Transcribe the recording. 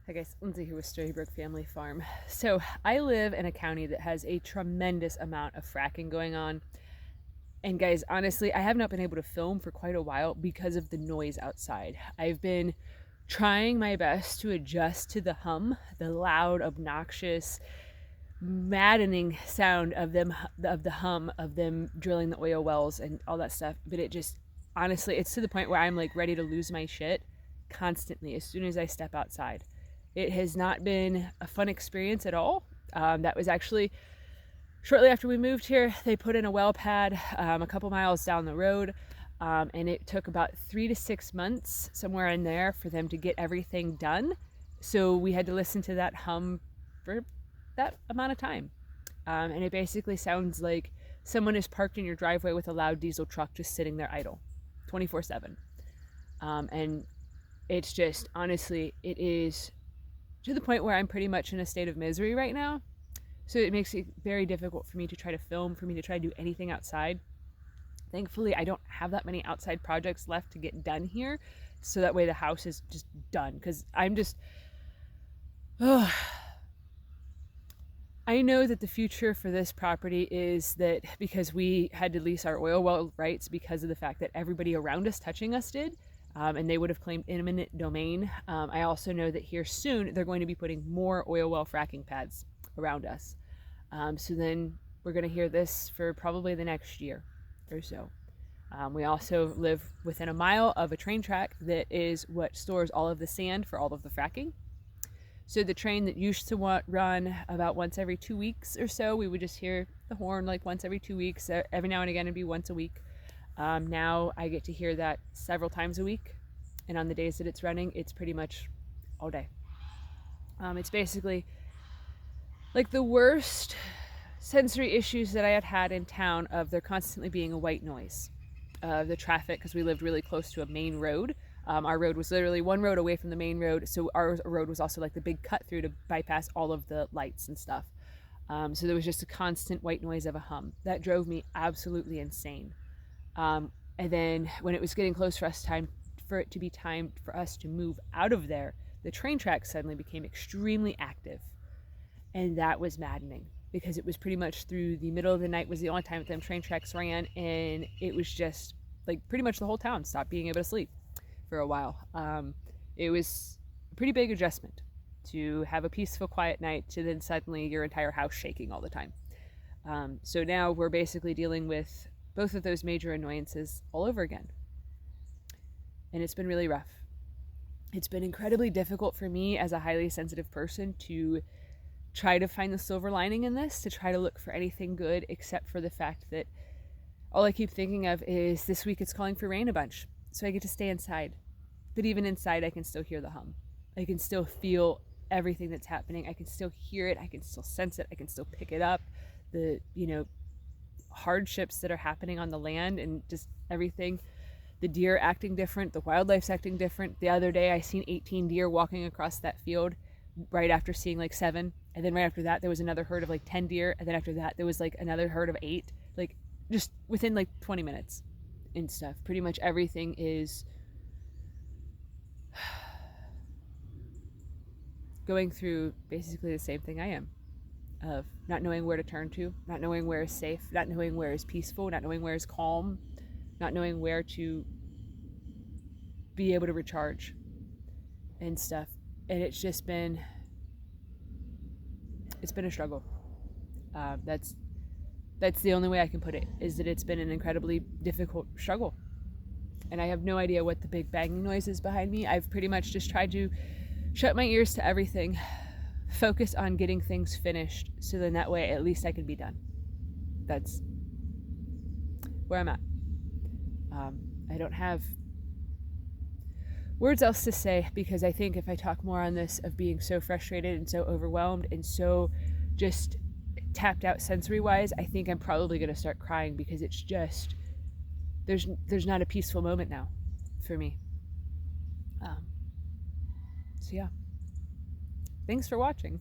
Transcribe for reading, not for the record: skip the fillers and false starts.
Hi guys, Lindsay here with Storybrook Family Farm. So I live in a county that has a tremendous amount of fracking going on. And guys, honestly, I have not been able to film for quite a while because of the noise outside. I've been trying my best to adjust to the hum, the loud, obnoxious, maddening sound of the hum of them drilling the oil wells and all that stuff. But it just, honestly, it's to the point where I'm like ready to lose my shit constantly as soon as I step outside. It has not been a fun experience at all. That was actually shortly after we moved here. They put in a well pad a couple miles down the road, and it took about 3 to 6 months, somewhere in there, for them to get everything done. So we had to listen to that hum for that amount of time. And it basically sounds like someone is parked in your driveway with a loud diesel truck just sitting there idle 24/7. And it's just, honestly, it is to the point where I'm pretty much in a state of misery right now. So it makes it very difficult for me to try to film, for me to try to do anything outside. Thankfully, I don't have that many outside projects left to get done here. So that way the house is just done. Because I'm just, oh, I know that the future for this property is that because we had to lease our oil well rights because of the fact that everybody around us touching us did, and they would have claimed eminent domain. I also know that here soon they're going to be putting more oil well fracking pads around us. So then we're going to hear this for probably the next year or so. We also live within a mile of a train track that is what stores all of the sand for all of the fracking. So the train that used to run about once every 2 weeks or so, we would just hear the horn like once every 2 weeks. Every now and again it'd be once a week. Now I get to hear that several times a week, and on the days that it's running, it's pretty much all day. It's basically like the worst sensory issues that I had in town of there constantly being a white noise. The traffic, because we lived really close to a main road. Our road was literally one road away from the main road, so our road was also like the big cut through to bypass all of the lights and stuff. So there was just a constant white noise of a hum. That drove me absolutely insane. And then when it was getting close for it to be time for us to move out of there, the train tracks suddenly became extremely active. And that was maddening because it was pretty much through the middle of the night was the only time that them train tracks ran, and it was just like pretty much the whole town stopped being able to sleep for a while. It was a pretty big adjustment to have a peaceful, quiet night to then suddenly your entire house shaking all the time. So now we're basically dealing with both of those major annoyances all over again. And it's been really rough. It's been incredibly difficult for me as a highly sensitive person to try to find the silver lining in this, to try to look for anything good, except for the fact that all I keep thinking of is this week it's calling for rain a bunch. So I get to stay inside. But even inside, I can still hear the hum. I can still feel everything that's happening. I can still hear it. I can still sense it. I can still pick it up. The, hardships that are happening on the land and just everything. The deer acting different. The wildlife's acting different. The other day, I seen 18 deer walking across that field right after seeing like 7. And then right after that, there was another herd of like 10 deer. And then after that, there was like another herd of 8. Like just within like 20 minutes and stuff. Pretty much everything is going through basically the same thing I am, of not knowing where to turn to, not knowing where is safe, not knowing where is peaceful, not knowing where is calm, not knowing where to be able to recharge and stuff. And it's just been a struggle. That's the only way I can put it, is that it's been an incredibly difficult struggle. And I have no idea what the big banging noise is behind me. I've pretty much just tried to shut my ears to everything, focus on getting things finished, so then that way at least I can be done. That's where I'm at. I don't have words else to say, because I think if I talk more on this of being so frustrated and so overwhelmed and so just tapped out sensory wise, I think I'm probably going to start crying, because it's just there's not a peaceful moment now for me. So yeah, thanks for watching.